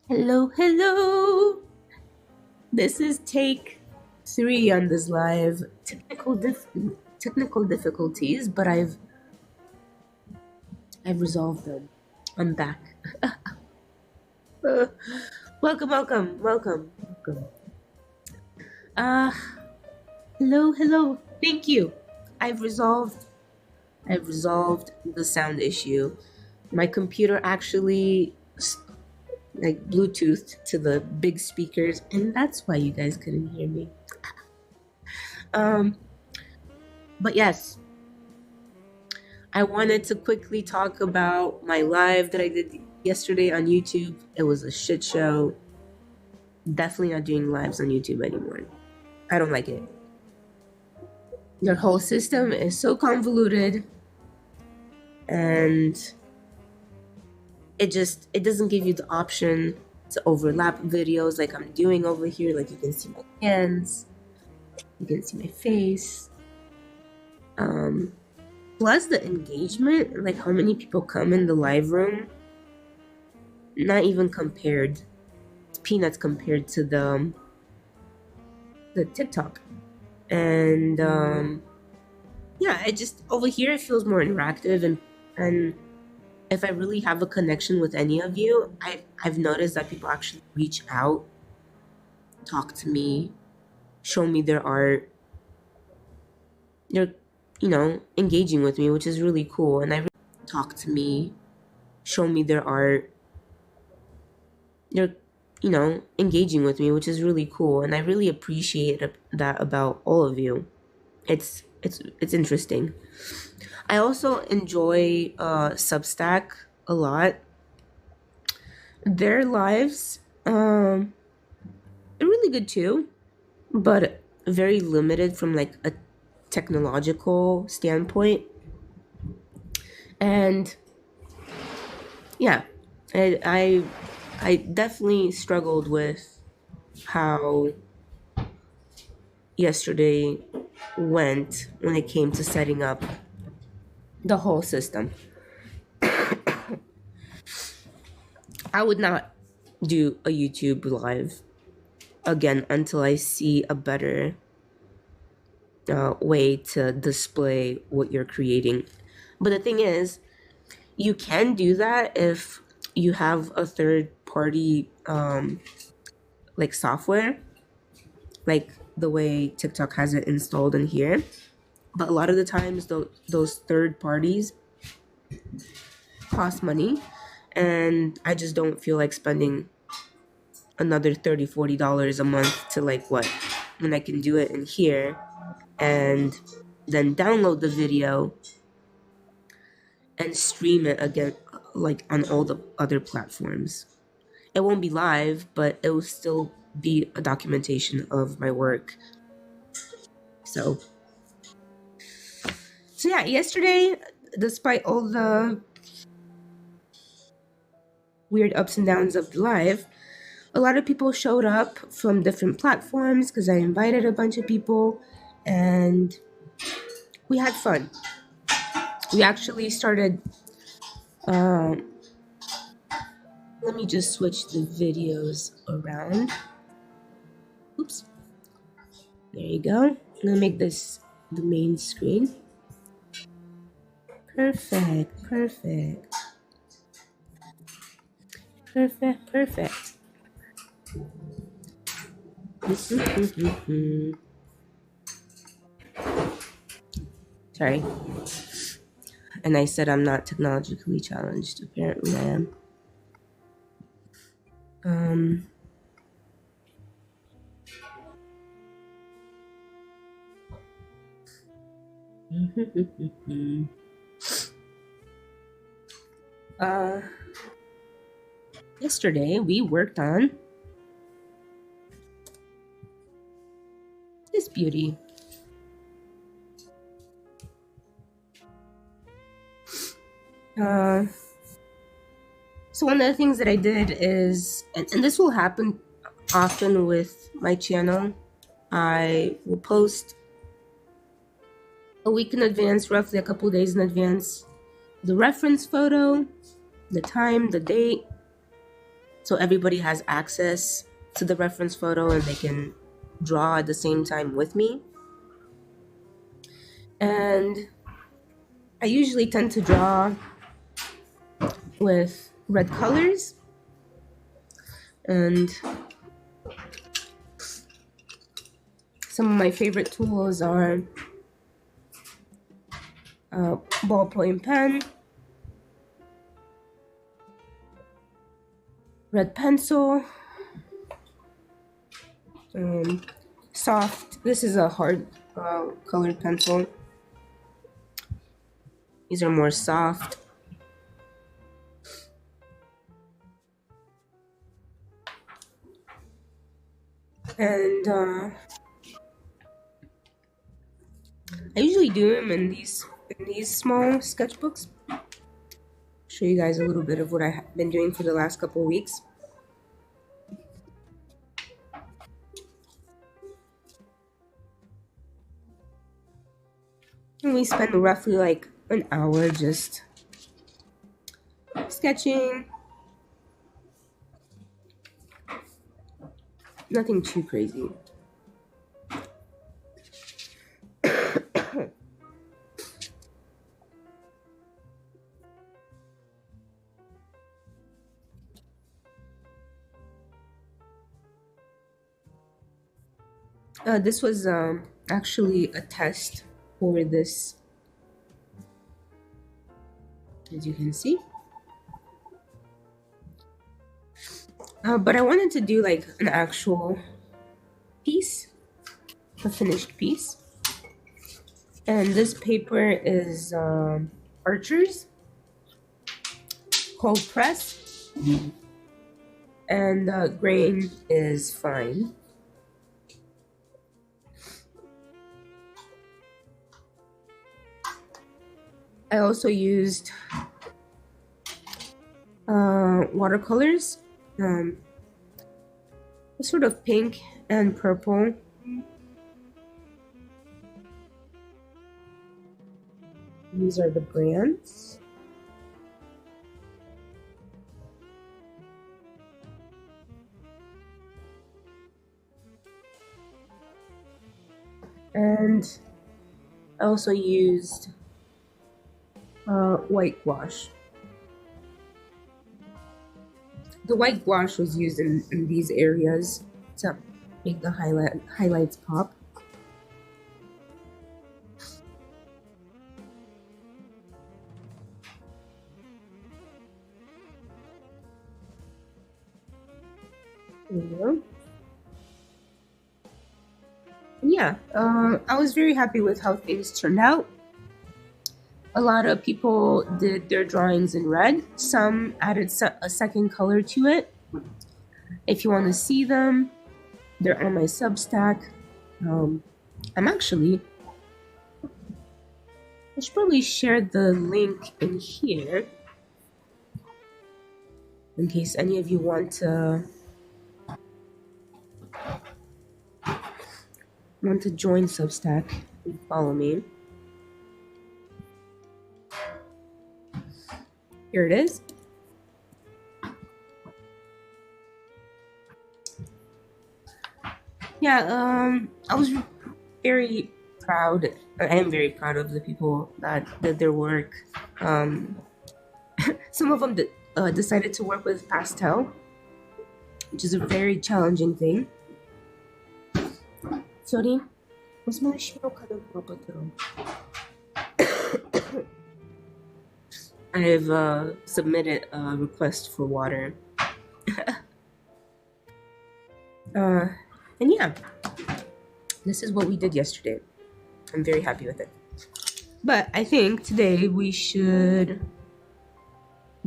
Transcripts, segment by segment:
Hello, hello. This is take three on this live. Technical difficulties, but I've resolved them. I'm back. Uh, welcome. Uh, hello, hello. Thank you. I've resolved. I've resolved the sound issue. My computer actually like Bluetoothed to the big speakers, and that's why you guys couldn't hear me. Um, but yes, I wanted to quickly talk about my live that I did yesterday on YouTube. It was a shit show. Definitely not doing lives on YouTube anymore. I don't like it. Their whole system is so convoluted and it doesn't give you the option to overlap videos like I'm doing over here. Like you can see my hands, you can see my face. Plus the engagement, like how many people come in the live room, not even compared. It's peanuts compared to the TikTok. And yeah, it just over here it feels more interactive and if I really have a connection with any of you, I've noticed that people actually reach out, talk to me, show me their art. They're engaging with me, which is really cool. And I talk to me, show me their art. They're engaging with me, which is really cool. And I really appreciate that about all of you. It's interesting. I also enjoy Substack a lot. Their lives, they're really good too, but very limited from like a technological standpoint. And yeah, I definitely struggled with how yesterday went when it came to setting up the whole system. I would not do a YouTube live again until I see a better way to display what you're creating. But the thing is, you can do that if you have a third party like software, like the way TikTok has it installed in here. But a lot of the times, those third parties cost money, and I just don't feel like spending another $30-$40 a month to like what when I can do it in here and then download the video and stream it again like on all the other platforms. It won't be live, but it will still be a documentation of my work. So yeah, yesterday, despite all the weird ups and downs of the live, a lot of people showed up from different platforms because I invited a bunch of people and we had fun. We actually started. Let me just switch the videos around. Oops. There you go. I'm gonna make this the main screen. Perfect. Sorry. And I said I'm not technologically challenged. Apparently I am. Yesterday we worked on this beauty. So one of the things that I did is, and this will happen often with my channel, I will post a week in advance, roughly a couple days in advance, the reference photo, the time, the date, so everybody has access to the reference photo and they can draw at the same time with me. And I usually tend to draw with red colors, and some of my favorite tools are ballpoint pen, red pencil, soft. This is a hard colored pencil. These are more soft. And I usually do them in these small sketchbooks. Show you guys a little bit of what I have been doing for the last couple of weeks. And we spend roughly like an hour just sketching. Nothing too crazy. This was actually a test for this, as you can see. But I wanted to do like an actual piece, a finished piece. And this paper is Archer's cold press, and the grain is fine. I also used watercolors, sort of pink and purple. These are the brands. And I also used white gouache. The white gouache was used in these areas to make the highlights pop. There we go. Yeah, I was very happy with how things turned out. A lot of people did their drawings in red. Some added a second color to it. If you want to see them, they're on my Substack. I should probably share the link in here in case any of you want to join Substack and follow me. Here it is. Yeah, I was very proud. I am very proud of the people that did their work. Some of them decided to work with pastel, which is a very challenging thing. Sorry. I've submitted a request for water. And yeah, this is what we did yesterday. I'm very happy with it. But I think today we should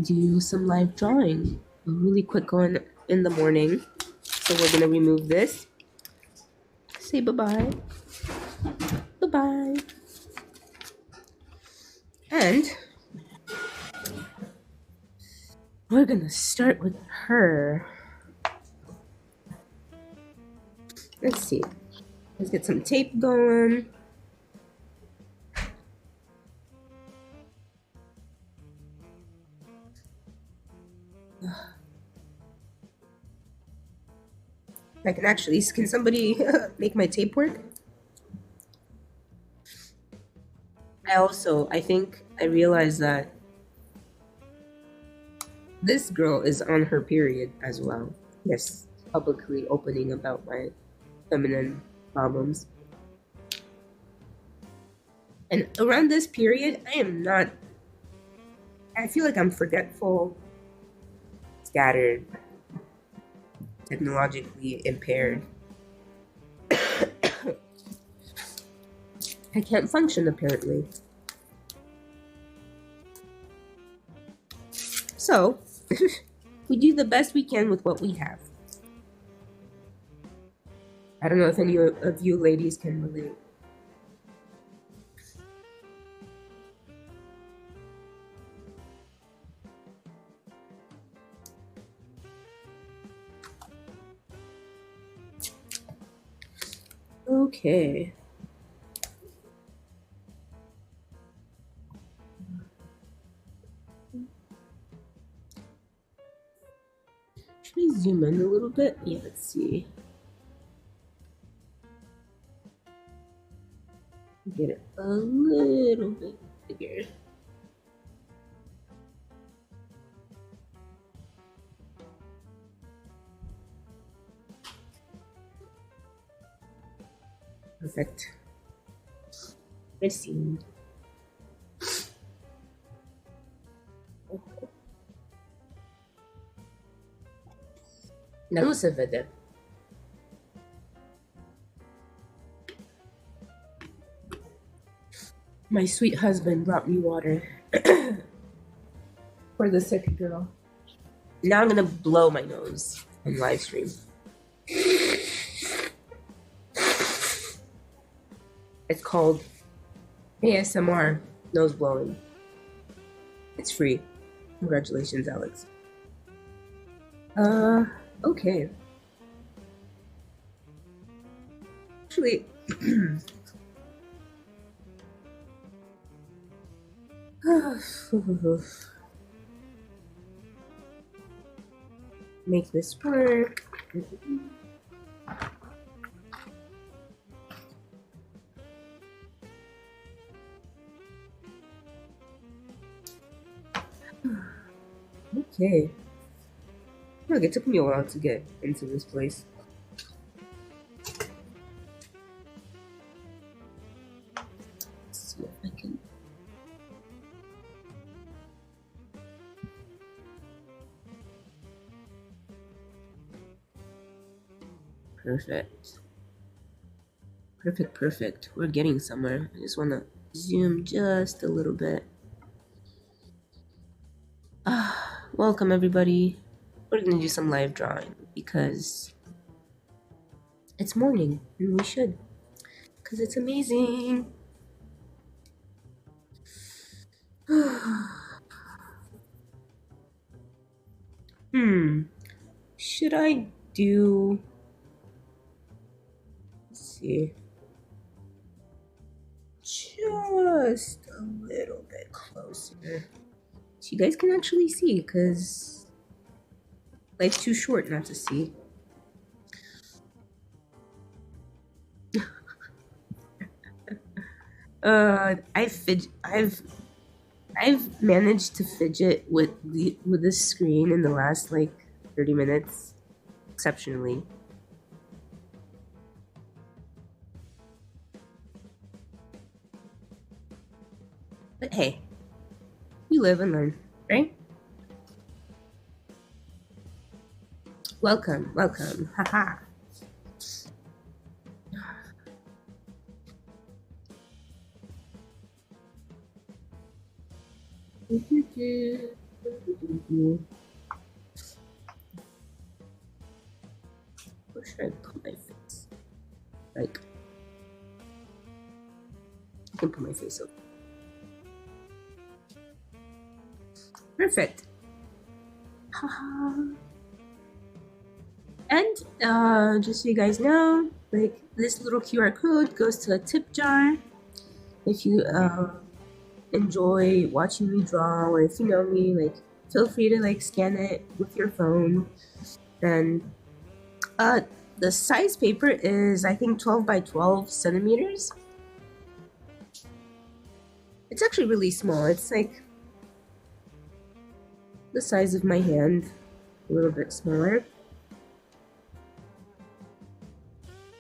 do some live drawing. A really quick one in the morning. So we're gonna remove this. Say bye-bye. Bye-bye. And we're gonna start with her. Let's see. Let's get some tape going. I can actually. Can somebody make my tape work? I think I realized that this girl is on her period as well. Yes, publicly opening about my feminine problems. And around this period, I am not. I feel like I'm forgetful, scattered, technologically impaired. I can't function apparently. So, we do the best we can with what we have. I don't know if any of you ladies can relate. Okay. Should I zoom in a little bit? Yeah, let's see. Get it a little bit bigger. Perfect. Let's see. Now se vede. My sweet husband brought me water for the sick girl. Now I'm gonna blow my nose on live stream. It's called ASMR nose blowing. It's free. Congratulations, Alex. Okay. Actually, make this work. Okay. Look, it took me a while to get into this place. Let's see if I can. Perfect. Perfect, perfect. We're getting somewhere. I just want to zoom just a little bit. Welcome, everybody. We're going to do some live drawing because it's morning and we should. Because it's amazing. Should I do. Let's see. Just a little bit closer. So you guys can actually see, because life's too short not to see. I've managed to fidget with this screen in the last like 30 minutes exceptionally. But hey, you live and learn, right? Welcome, welcome, haha. Where should I put my face? Like, I can put my face over. Perfect. And just so you guys know, like this little QR code goes to a tip jar. If you enjoy watching me draw, or if you know me, like feel free to like scan it with your phone. Then The size paper is, I think, 12 by 12 centimeters. It's actually really small. It's like the size of my hand, a little bit smaller.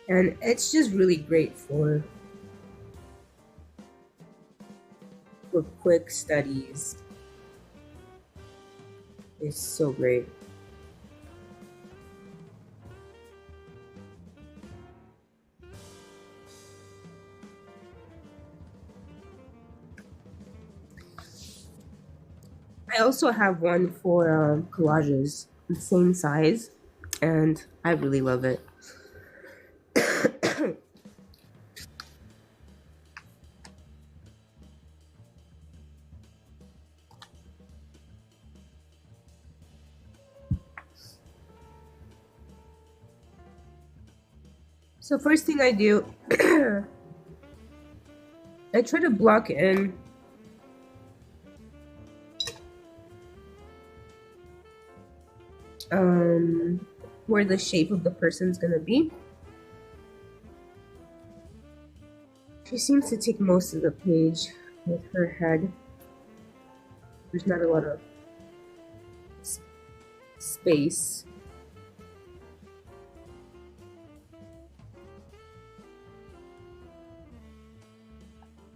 And it's just really great for quick studies. It's so great. I also have one for collages, the same size, and I really love it. So first thing I do, I try to block in where the shape of the person's gonna be. She seems to take most of the page with her head. There's not a lot of space.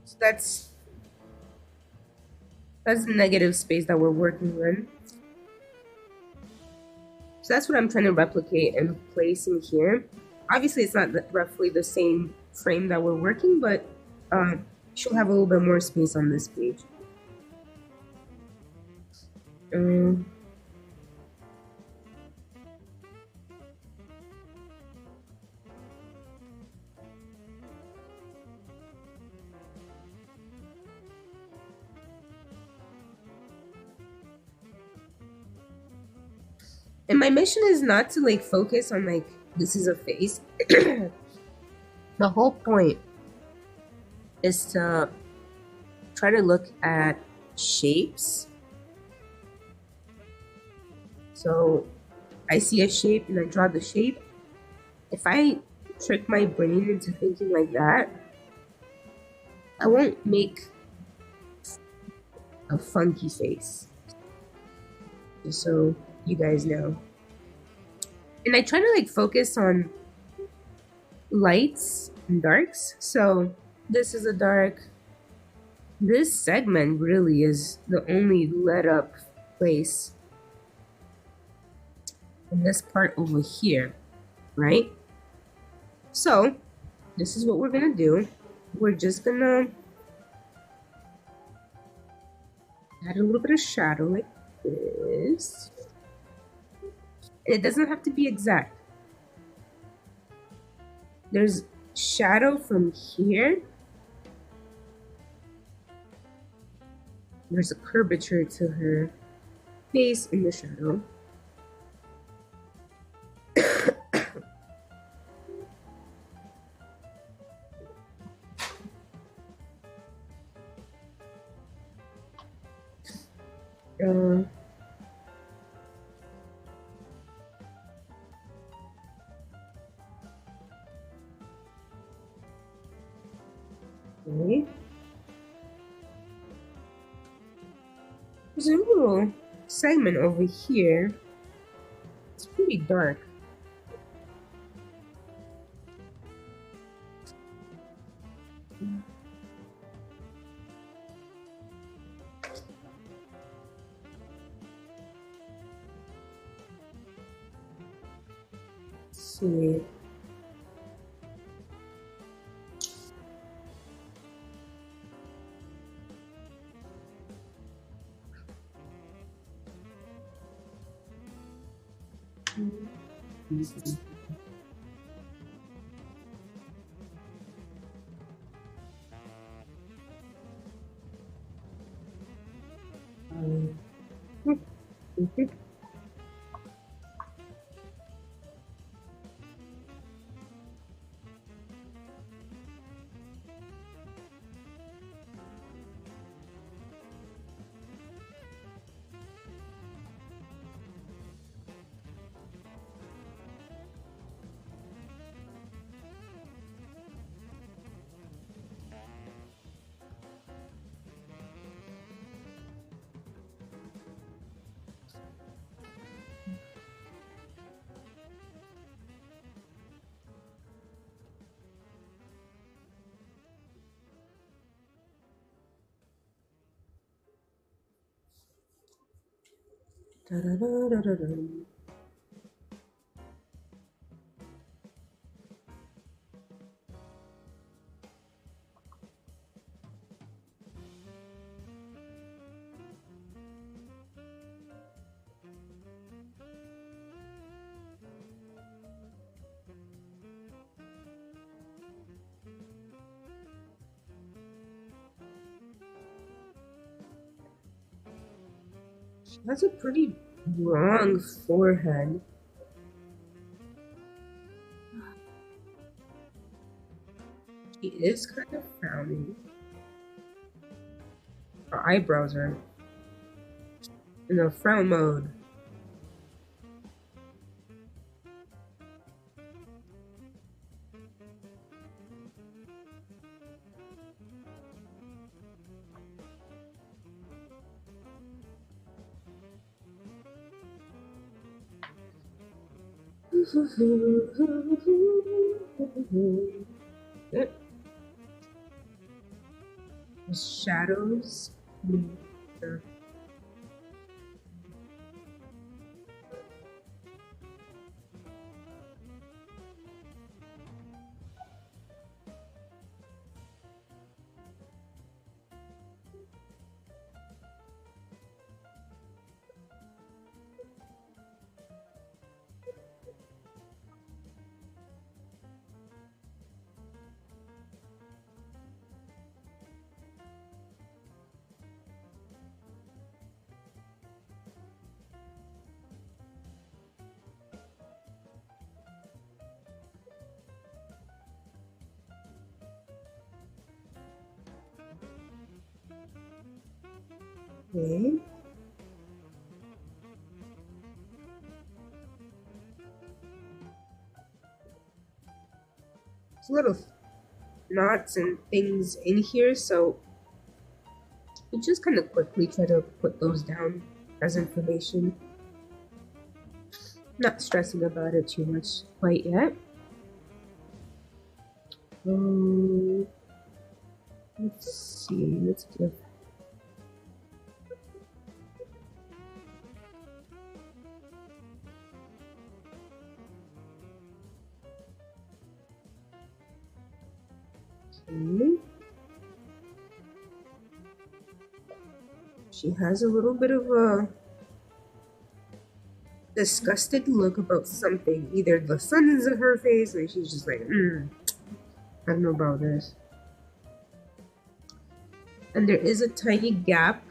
So that's the negative space that we're working in. So that's what I'm trying to replicate and place in here. Obviously, it's not roughly the same frame that we're working, but she'll have a little bit more space on this page. And my mission is not to like focus on like this is a face. The whole point is to try to look at shapes. So I see a shape and I draw the shape. If I trick my brain into thinking like that, I won't make a funky face. Just so you guys know. And I try to like focus on lights and darks. So this is a dark. This segment really is the only lit up place. And this part over here, right? So this is what we're gonna do. We're just gonna add a little bit of shadow like this. It doesn't have to be exact. There's shadow from here. There's a curvature to her face in the shadow. Okay. There's a little segment over here. It's pretty dark. Let's see. Da-da-da-da-da-da. She has a pretty long forehead. She is kind of frowning. Her eyebrows are in a frown mode. The shadows. Okay. There's a little knots and things in here, so we just kind of quickly try to put those down as information. Not stressing about it too much quite yet. Let's see. Let's give. Okay. She has a little bit of a disgusted look about something. Either the sun is in her face, or she's just like, I don't know about this. And there is a tiny gap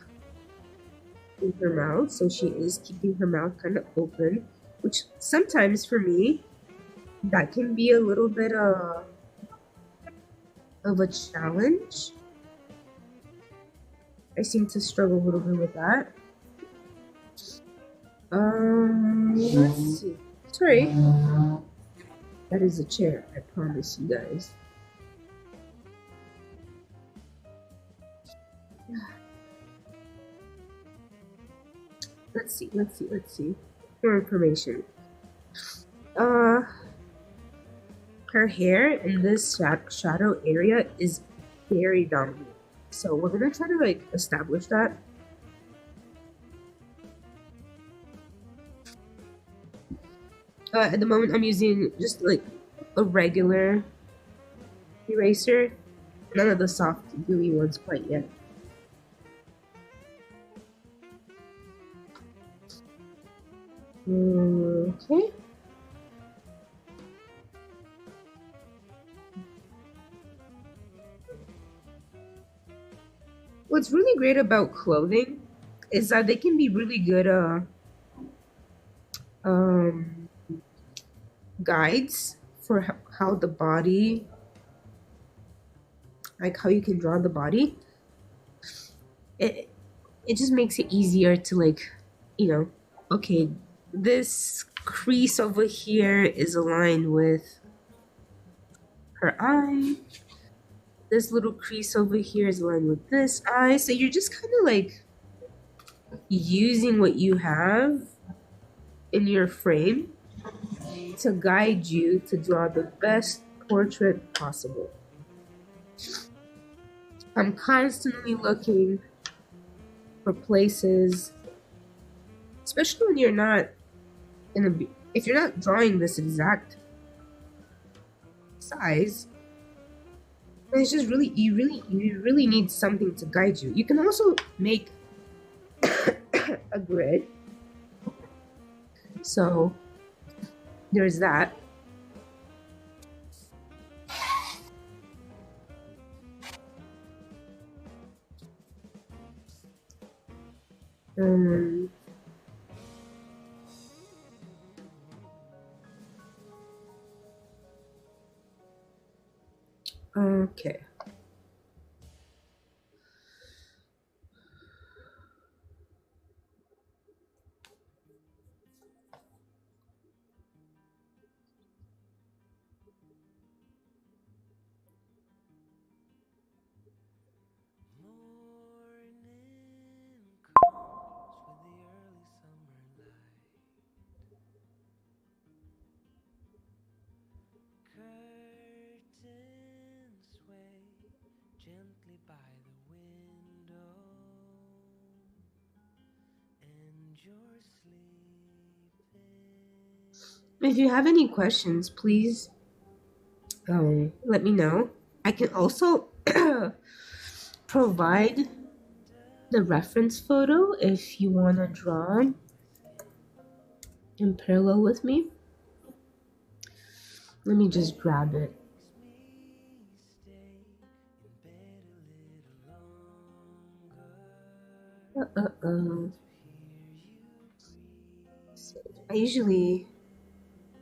in her mouth, so she is keeping her mouth kind of open, which sometimes for me, that can be a little bit of a challenge. I seem to struggle a little bit with that. Let's see. Sorry. That is a chair, I promise you guys. Let's see. More information. Her hair in this shadow area is very dominant. So we're gonna try to like establish that. At the moment I'm using just like a regular eraser. None of the soft gooey ones quite yet. Okay. What's really great about clothing is that they can be really good guides for how the body, like how you can draw the body. It just makes it easier to like, okay, this crease over here is aligned with her eye. This little crease over here is aligned with this eye. So you're just kind of like using what you have in your frame to guide you to draw the best portrait possible. I'm constantly looking for places especially when you're not if you're not drawing this exact size. It's just really you really need something to guide you. You can also make a grid. So there's that. Um, okay. If you have any questions, please let me know. I can also provide the reference photo if you want to draw in parallel with me. Let me just grab it. I usually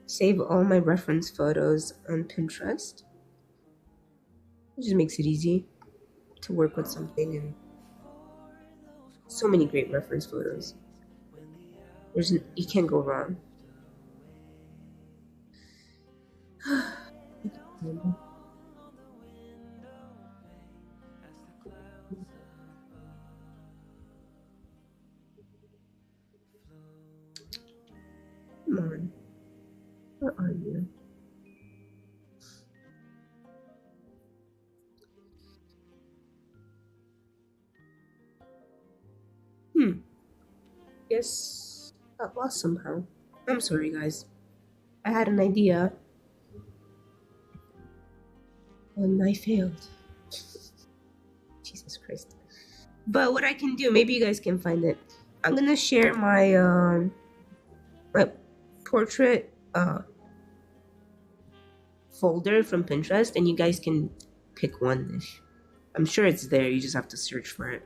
save all my reference photos on Pinterest. It just makes it easy to work with something, and so many great reference photos. You can't go wrong. Come on. Where are you? Guess got lost somehow. I'm sorry, guys. I had an idea and I failed. Jesus Christ. But what I can do, maybe you guys can find it. I'm gonna share my portrait folder from Pinterest, and you guys can pick one. I'm sure it's there. You just have to search for it.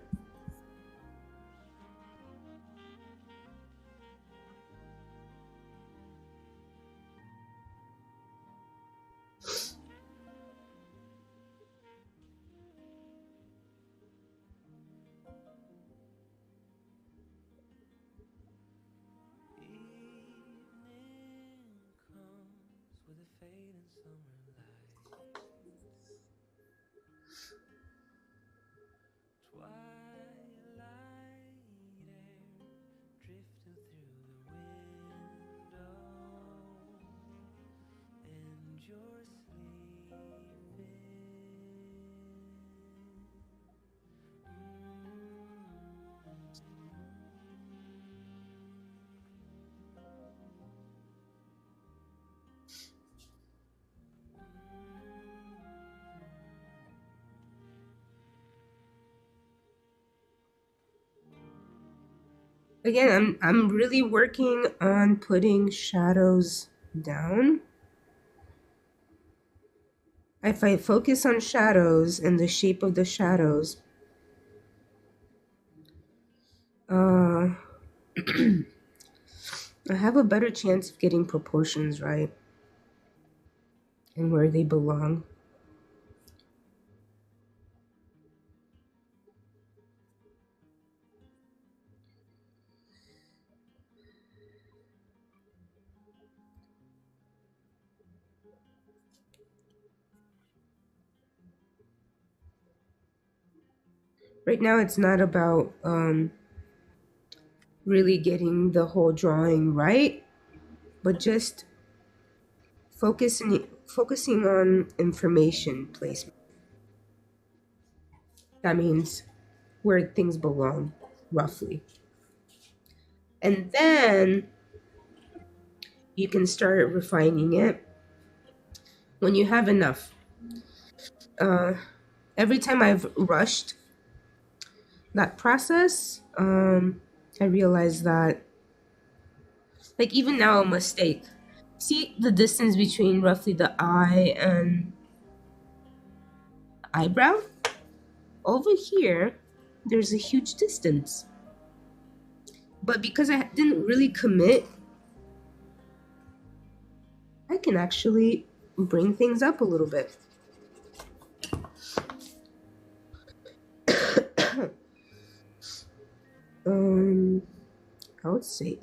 Again, I'm really working on putting shadows down. If I focus on shadows and the shape of the shadows, I have a better chance of getting proportions right and where they belong. Right now, it's not about really getting the whole drawing right, but just focusing on information placement. That means where things belong, roughly. And then you can start refining it when you have enough. Uh, every time I've rushed that process, I realize that, like, even now, a mistake. See the distance between roughly the eye and eyebrow? Over here, there's a huge distance. But because I didn't really commit, I can actually bring things up a little bit. um, I would say,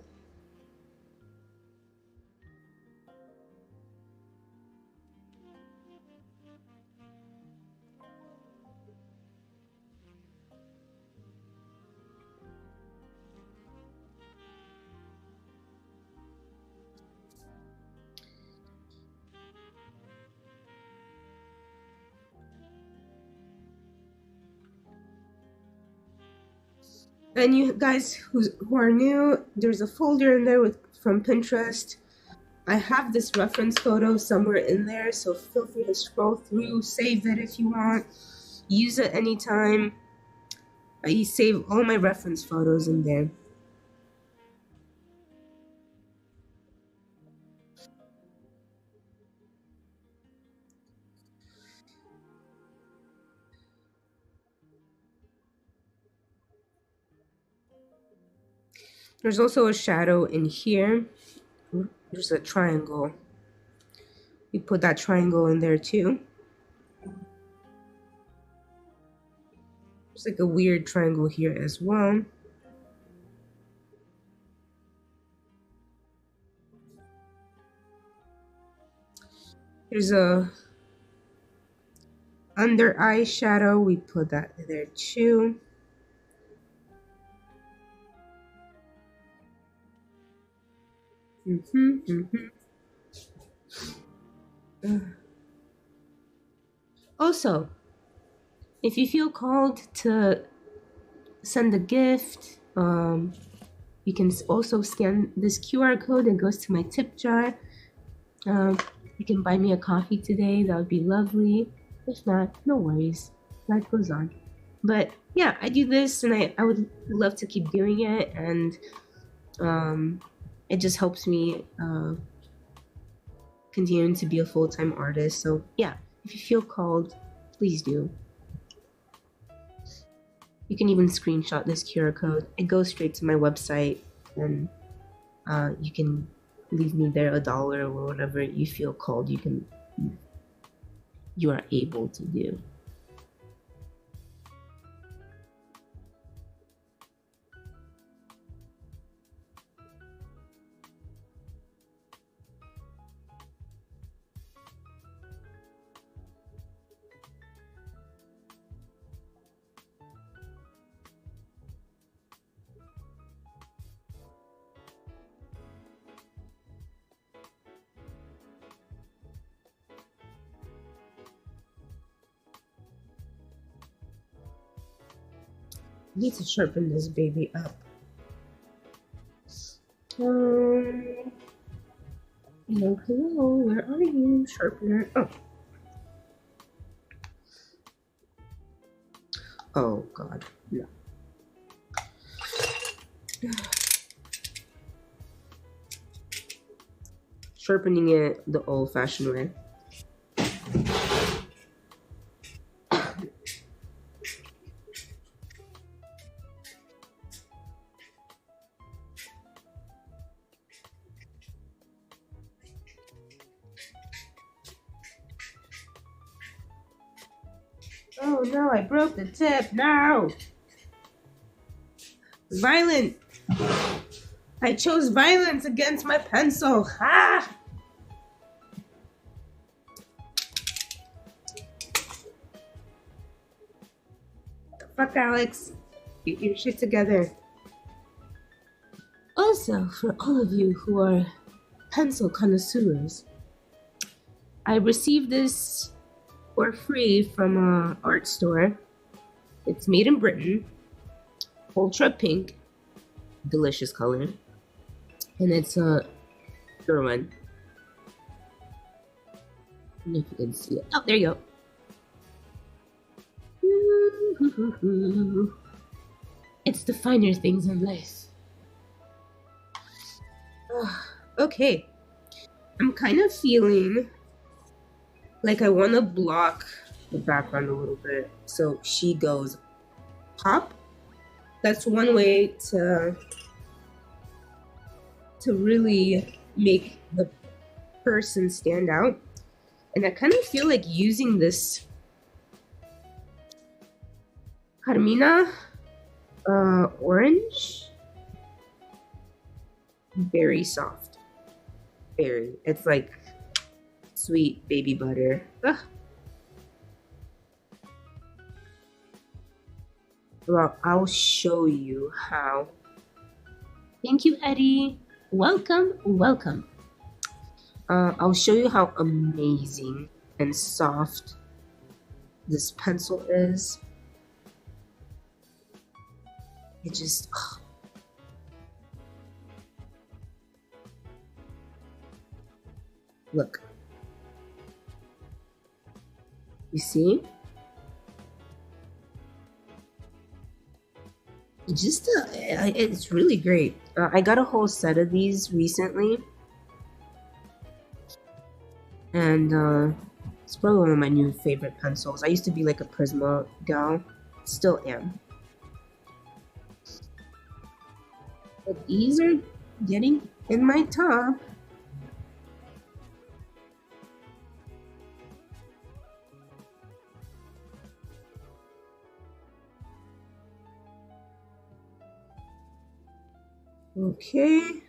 and you guys who are new, there's a folder in there with from Pinterest. I have this reference photo somewhere in there, so feel free to scroll through, save it if you want, use it anytime. I save all my reference photos in there. There's also a shadow in here. There's a triangle. We put that triangle in there too. There's like a weird triangle here as well. There's a under eye shadow. We put that there too. Also, if you feel called to send a gift, you can also scan this QR code. It goes to my tip jar. You can buy me a coffee today. That would be lovely. If not, no worries. Life goes on. But yeah, I do this, and I would love to keep doing it, and it just helps me continuing to be a full-time artist. So yeah, if you feel called, please do. You can even screenshot this QR code. It goes straight to my website, and you can leave me there $1 or whatever you feel called. You are able to do. Need to sharpen this baby up. Hello, where are you, sharpener? Oh God, no. Sharpening it the old-fashioned way. Oh no, I broke the tip. No! Violent! I chose violence against my pencil. Ah! The fuck, Alex? Get your shit together. Also, for all of you who are pencil connoisseurs, I received this for free from an art store. It's made in Britain. Ultra pink. Delicious color. and it's a pure one. I don't know if you can see it. Oh, there you go. It's the finer things in life. Okay. I'm kind of feeling like I want to block the background a little bit. So she goes pop. That's one way to really make the person stand out. And I kind of feel like using this Carmina orange. Very soft. Very. It's like sweet baby butter. Ugh. Well, I'll show you how. Thank you, Eddie. Welcome, welcome. I'll show you how amazing and soft this pencil is. It just... Look. You see? It's really great. I got a whole set of these recently. And it's probably one of my new favorite pencils. I used to be like a Prisma gal. Still am. But these are getting in my top. Okay.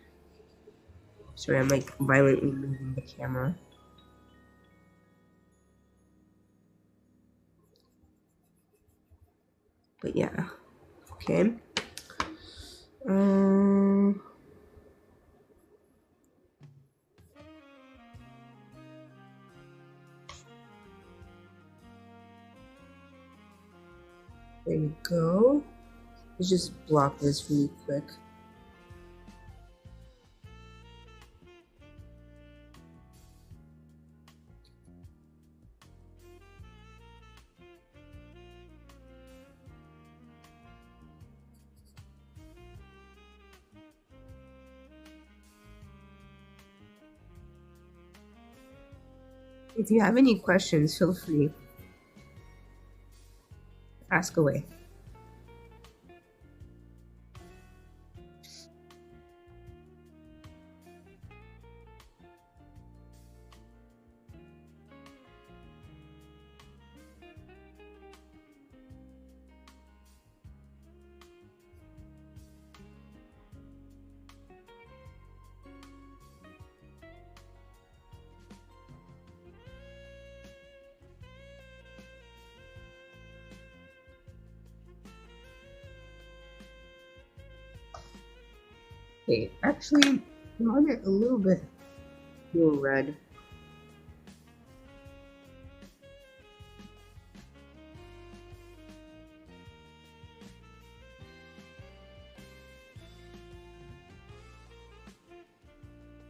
Sorry, I'm like violently moving the camera. But yeah. Okay. There you go. Let's just block this really quick. If you have any questions, feel free. Ask away. Okay, actually, I want it a little bit more red.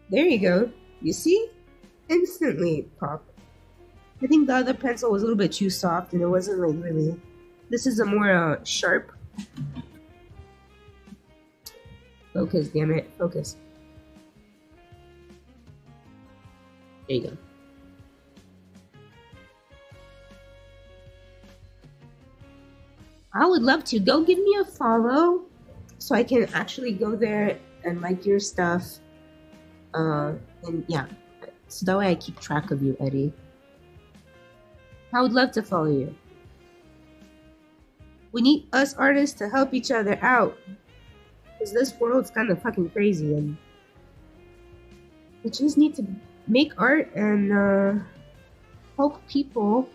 There you go. You see? Instantly pop. I think the other pencil was a little bit too soft and it wasn't like really. This is a more sharp. Focus, damn it. Focus. There you go. I would love to. Go give me a follow so I can actually go there and like your stuff. And yeah. So that way I keep track of you, Eddie. I would love to follow you. We need us artists to help each other out. Because this world's kind of fucking crazy and we just need to make art and help people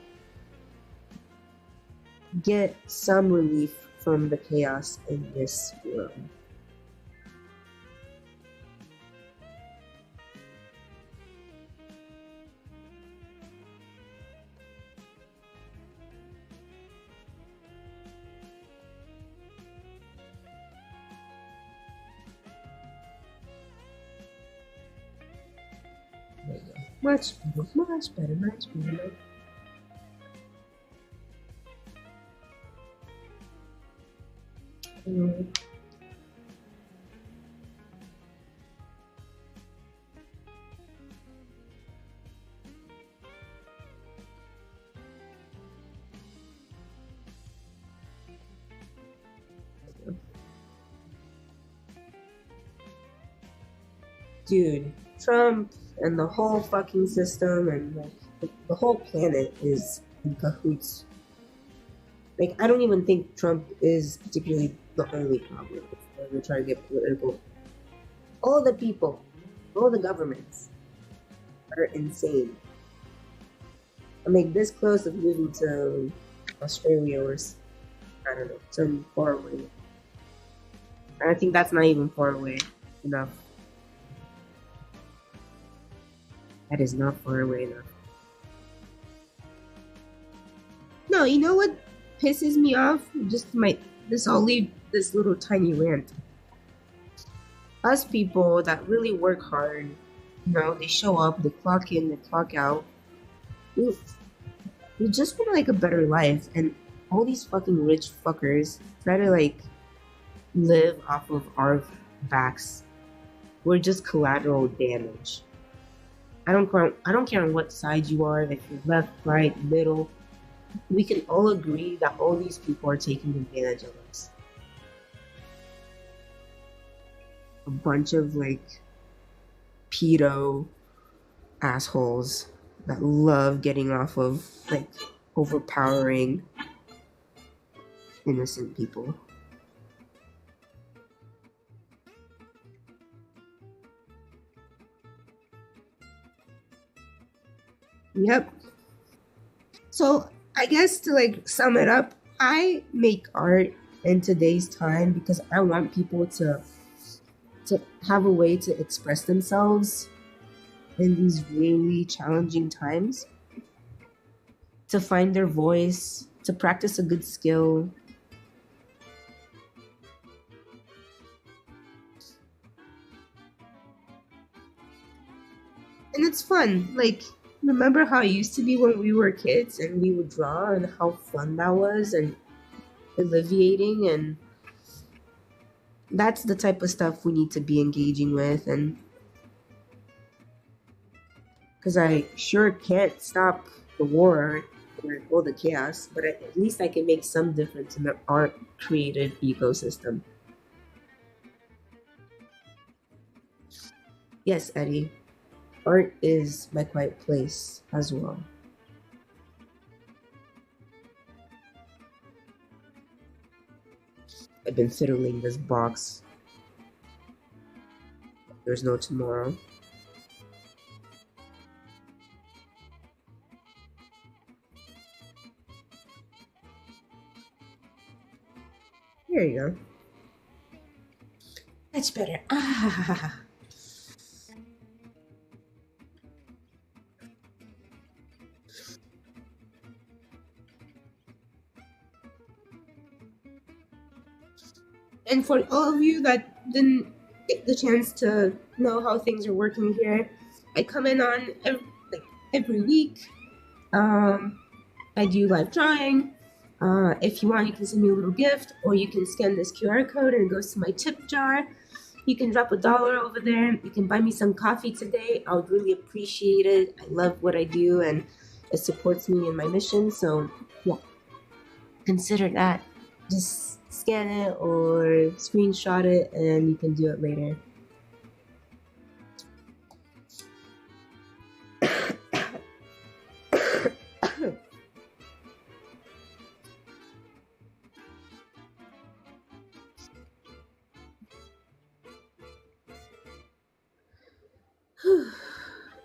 get some relief from the chaos in this world. Much better, much better, much better. Mm, dude, Trump and the whole fucking system and like the whole planet is in cahoots. Like, I don't even think Trump is particularly the only problem. If we're trying to get political. All the people, all the governments are insane. I'm like this close of moving to Australia or I don't know, some far away. And I think that's not even far away enough. That is not far away enough. No, you know what pisses me off? Just my this I'll leave this little tiny rant. Us people that really work hard, they show up, they clock in, they clock out. We, we just want like a better life, and all these fucking rich fuckers try to like live off of our backs. We're just collateral damage. I don't care on what side you are, if you're left, right, middle. We can all agree that all these people are taking advantage of us. A bunch of like pedo assholes that love getting off of like overpowering innocent people. Yep. So I guess to like sum it up, I make art in today's time because I want people to have a way to express themselves in these really challenging times, to find their voice, to practice a good skill. And it's fun. Like, remember how it used to be when we were kids and we would draw and how fun that was and alleviating, and that's the type of stuff we need to be engaging with. And because I sure can't stop the war or all the chaos, but at least I can make some difference in the art creative ecosystem. Yes, Eddie, art is my quiet place as well. I've been fiddling this box. There's no tomorrow. Here you go. That's better. Ah. And for all of you that didn't get the chance to know how things are working here, I come in on every week. Um, I do live drawing. If you want, you can send me a little gift, or you can scan this QR code and it goes to my tip jar. You can drop $1 over there. You can buy me some coffee today. I would really appreciate it. I love what I do and it supports me in my mission. So, yeah, consider that. Just scan it or screenshot it and you can do it later.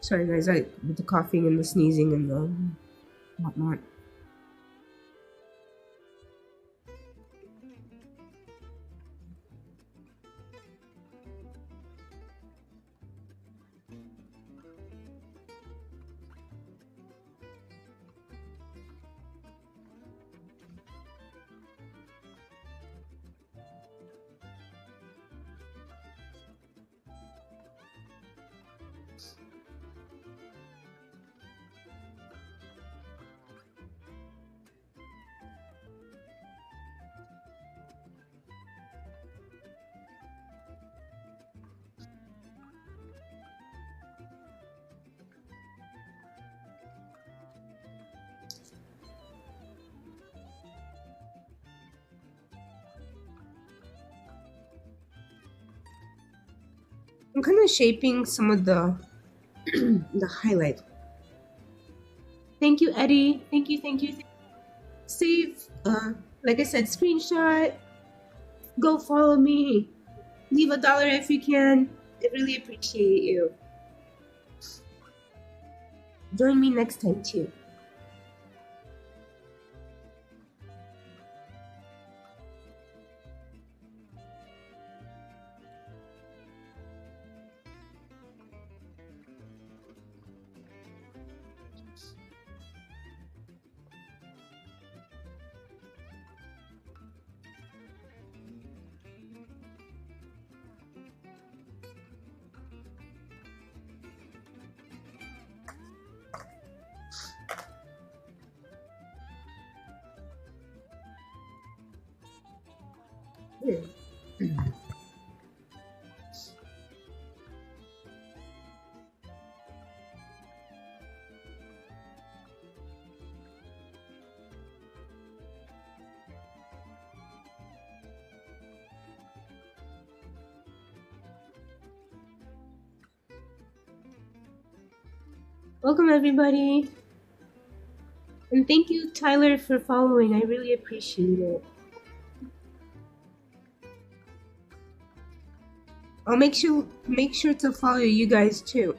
Sorry, guys, with the coughing and the sneezing and the whatnot. I'm kind of shaping some of the the highlight. Thank you, Eddie. Thank you, thank you. Save, like I said, screenshot. Go follow me. Leave $1 if you can. I really appreciate you. Join me next time too. Welcome, everybody. And thank you, Tyler, for following. I really appreciate it. I'll make sure to follow you guys too.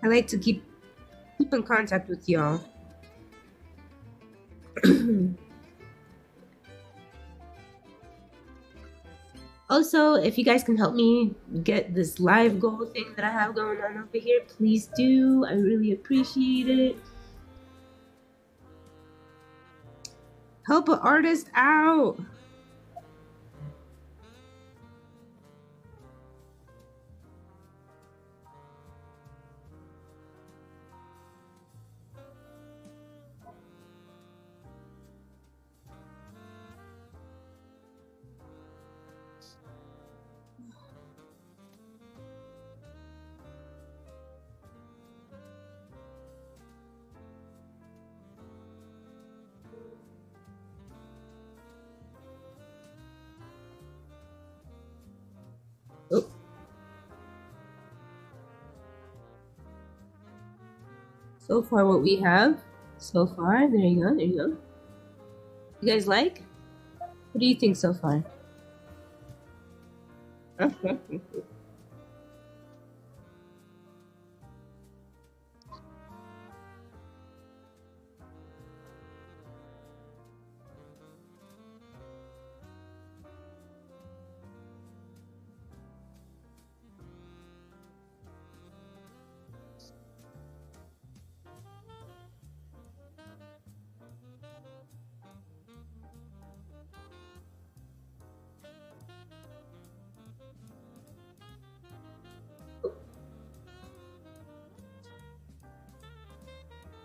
I like to keep in contact with y'all. Also, if you guys can help me get this live goal thing that I have going on over here, please do. I really appreciate it. Help an artist out. Oh. So far, what we have so far, there you go, there you go. You guys like? What do you think so far?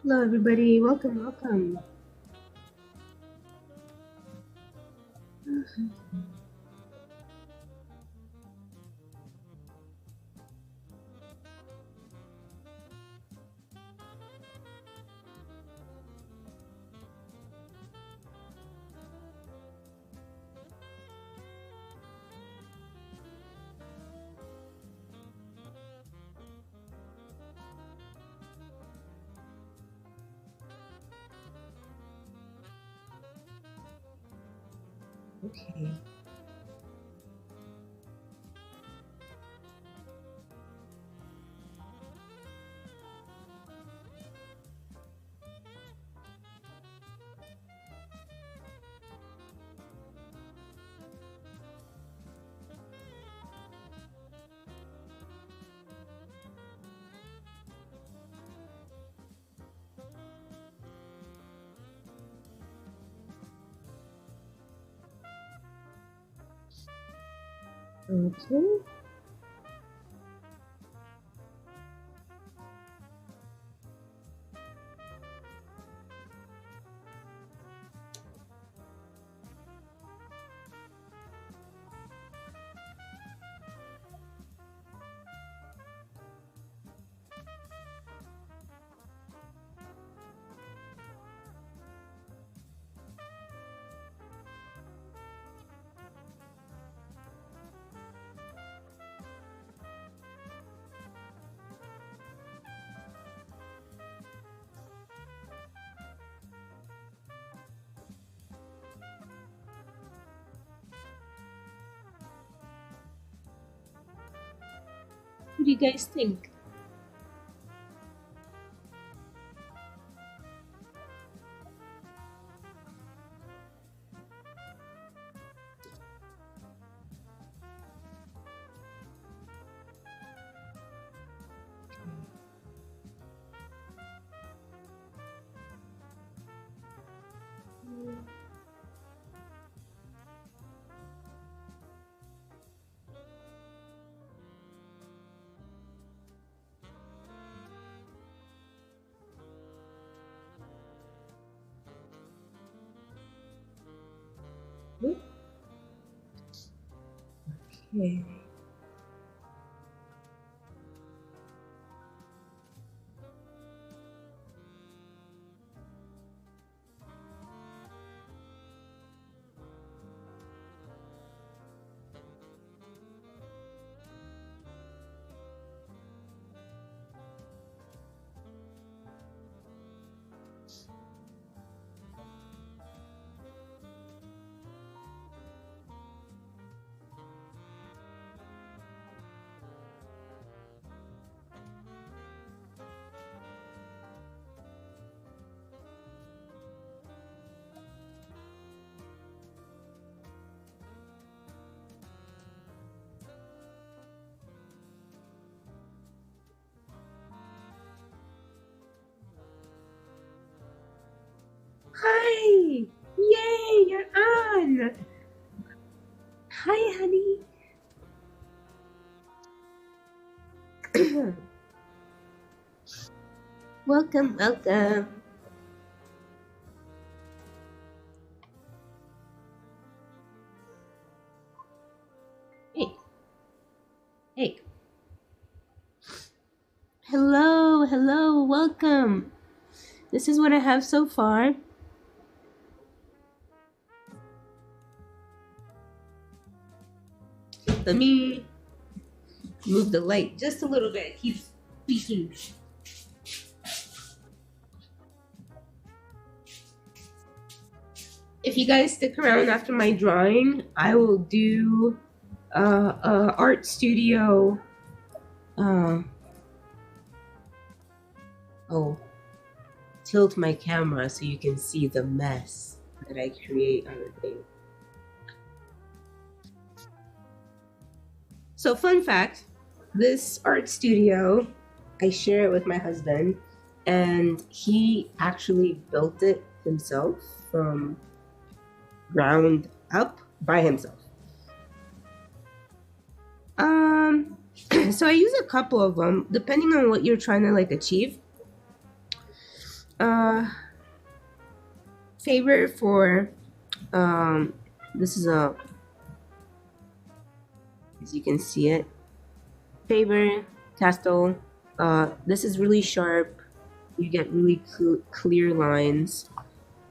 Hello, everybody. Welcome, welcome. Okay. Okay. What do you guys think? Okay. Hi! Yay, you're on! Hi, honey. Welcome, welcome. Hey, hey. Hello, hello, welcome. This is what I have so far. Let me move the light just a little bit. Keep speaking. If you guys stick around after my drawing, I will do art studio. Uh, oh, tilt my camera so you can see the mess that I create on the thing. So, fun fact, this art studio, I share it with my husband, and he actually built it himself from ground up by himself. Um, so I use a couple of them depending on what you're trying to like achieve. Uh, favorite for this is a, as you can see it, Faber Castell. This is really sharp. You get really clear lines.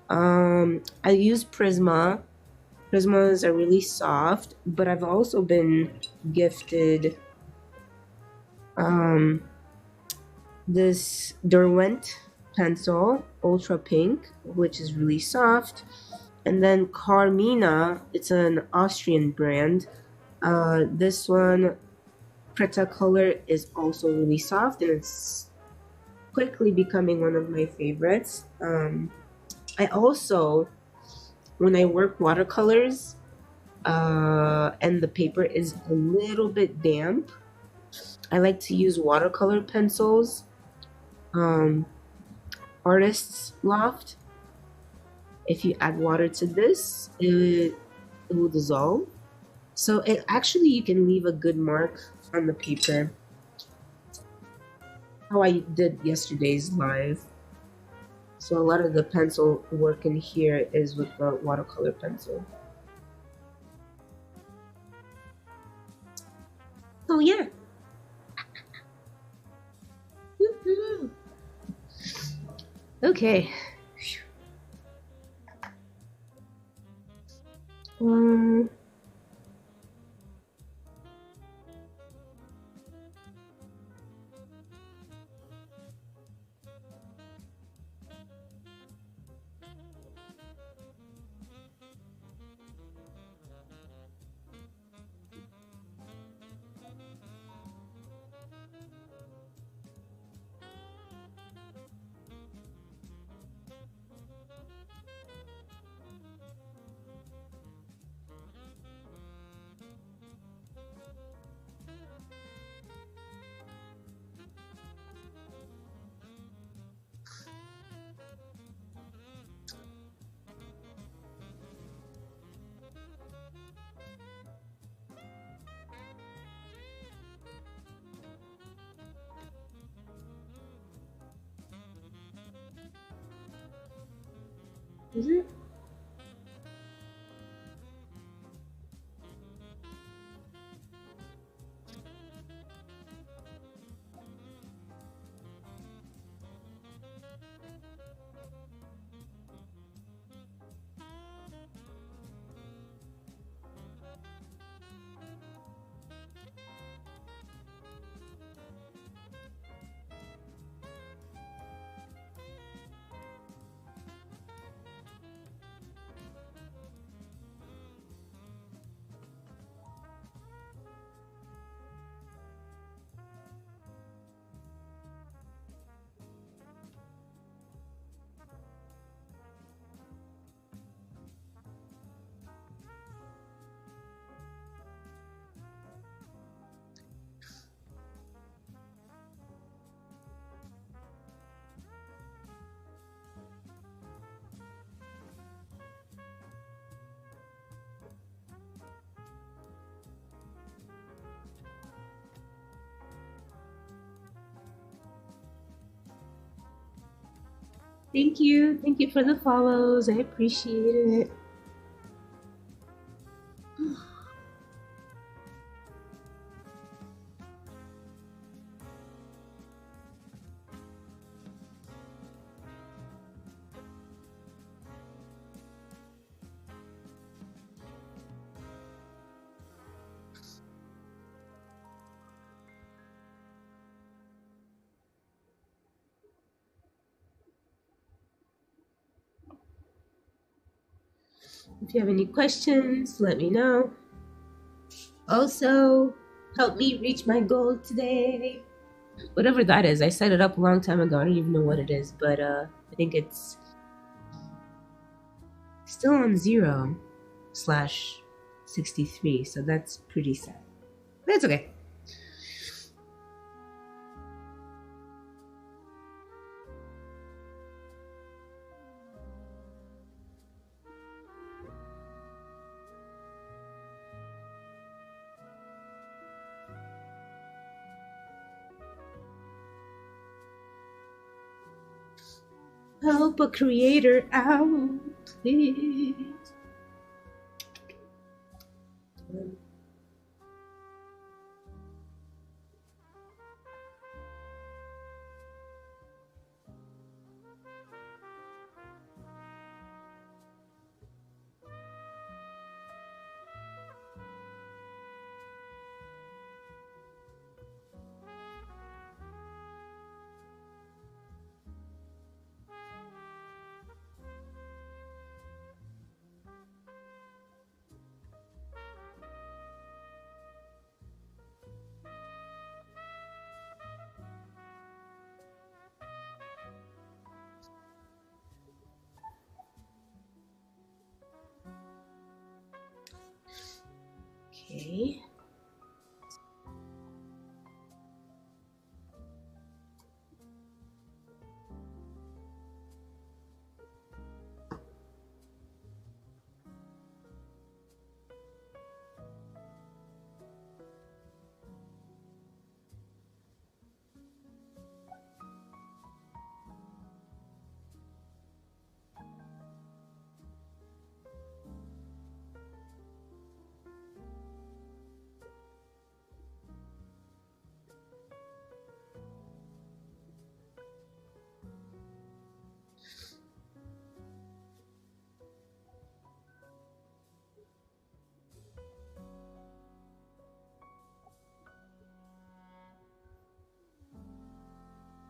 I use Prisma. Prismas are really soft, but I've also been gifted this Derwent pencil, Ultra Pink, which is really soft. And then Carmina, it's an Austrian brand. This one, Preta color, is also really soft and it's quickly becoming one of my favorites. I also, when I work watercolors and the paper is a little bit damp, I like to use watercolor pencils. Artist's Loft. If you add water to this, it will dissolve. So it actually, you can leave a good mark on the paper. How I did yesterday's live. So a lot of the pencil work in here is with the watercolor pencil. So yeah. Okay. Um, Is it? Thank you. Thank you for the follows. I appreciate it. If you have any questions, let me know. Also, help me reach my goal today. Whatever that is, I set it up a long time ago. I don't even know what it is, but I think it's still on 0/63, so that's pretty sad. But it's okay. Help a creator out, please. Okay.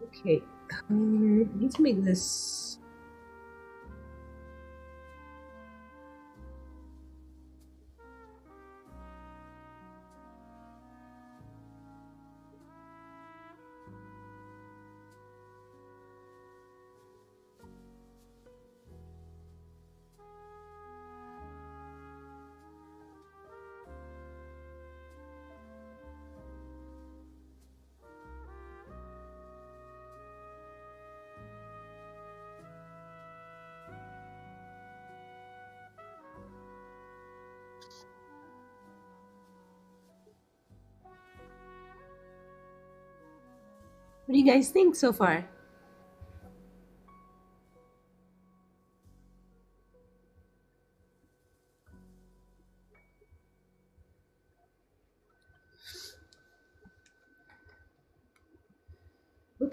Okay. I need to make this. What do you guys think so far?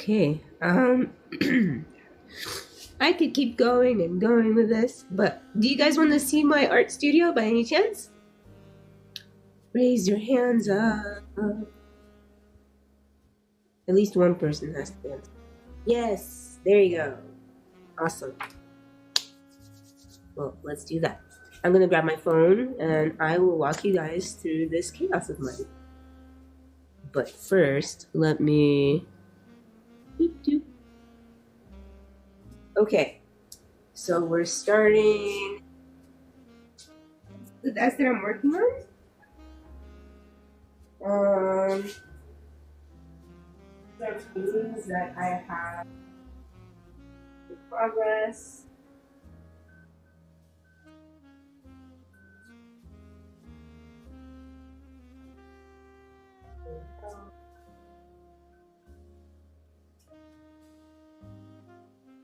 Okay. I could keep going and going with this, but do you guys want to see my art studio by any chance? Raise your hands up. At least one person has to answer. Yes, there you go. Awesome. Well, let's do that. I'm gonna grab my phone and I will walk you guys through this chaos of mine. But first, let me. Okay, so we're starting the desk that I'm working on. There are paintings that I have in progress.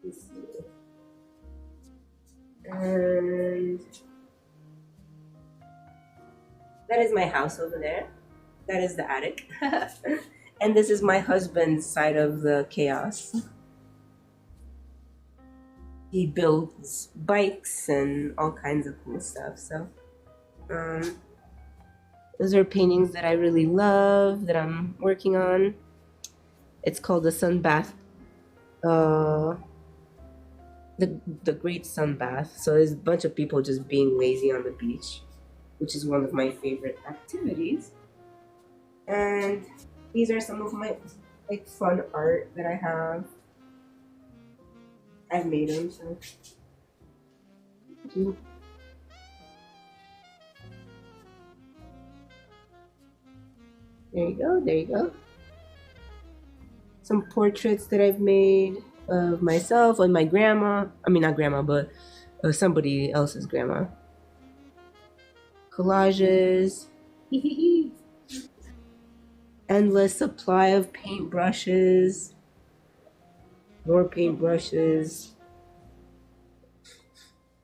Let's see. And that is my house over there. That is the attic. And this is my husband's side of the chaos. He builds bikes and all kinds of cool stuff. So, those are paintings that I really love that I'm working on. It's called the sun bath. The great sun bath. So there's a bunch of people just being lazy on the beach, which is one of my favorite activities. And these are some of my like fun art that I have. I've made them, so. There you go, there you go. Some portraits that I've made of myself and my grandma. I mean, not grandma, but somebody else's grandma. Collages. Endless supply of paintbrushes. More paintbrushes.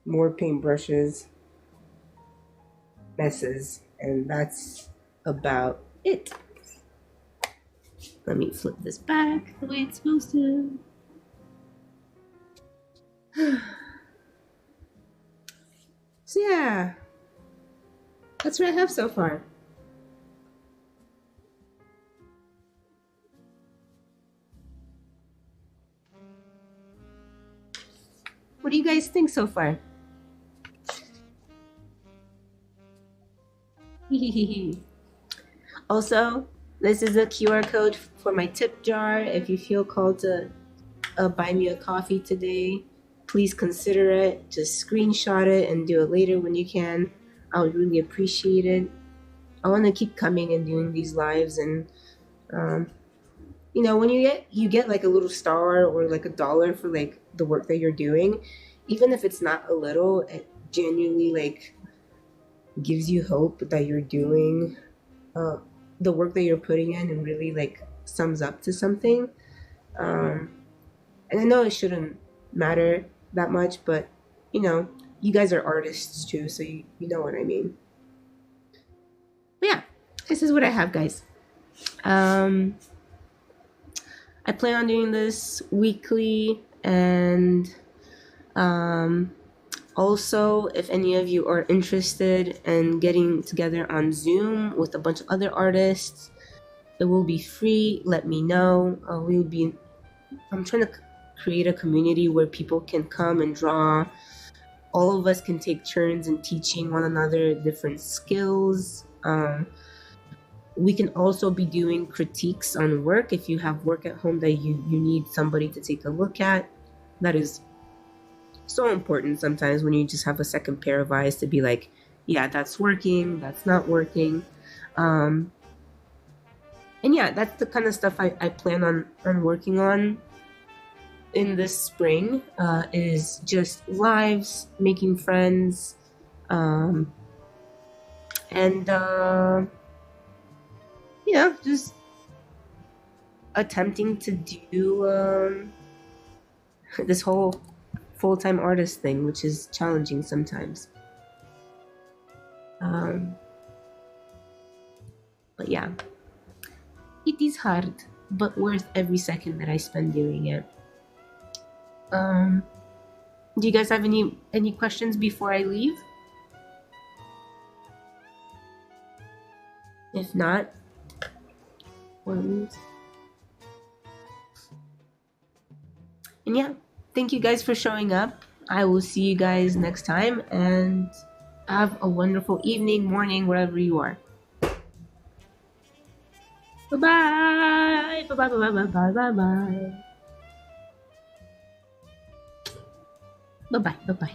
More paintbrushes. Messes. And that's about it. Let me flip this back the way it's supposed to. So yeah, that's what I have so far. What do you guys think so far? Also, this is a QR code for my tip jar. If you feel called to buy me a coffee today, please consider it. Just screenshot it and do it later when you can. I would really appreciate it. I want to keep coming and doing these lives, and when you get like a little star or like $1 for like the work that you're doing, even if it's not a little, it genuinely like gives you hope that you're doing the work that you're putting in and really like sums up to something. And I know it shouldn't matter that much, but you guys are artists too, so you know what I mean. But yeah, this is what I have, guys. I plan on doing this weekly, and also, if any of you are interested in getting together on Zoom with a bunch of other artists, it will be free. Let me know. I'm trying to create a community where people can come and draw. All of us can take turns in teaching one another different skills. We can also be doing critiques on work. If you have work at home that you need somebody to take a look at, that is so important sometimes when you just have a second pair of eyes to be like, yeah, that's working, that's not working. And yeah, that's the kind of stuff I plan on working on in this spring, is just lives, making friends, and just attempting to do this whole full-time artist thing, which is challenging sometimes. But yeah, it is hard. but worth every second that I spend doing it. Do you guys have any questions before I leave? If not, and yeah, thank you guys for showing up. I will see you guys next time, and have a wonderful evening, morning, wherever you are. Bye bye. Bye bye bye bye bye bye bye. Bye bye bye bye.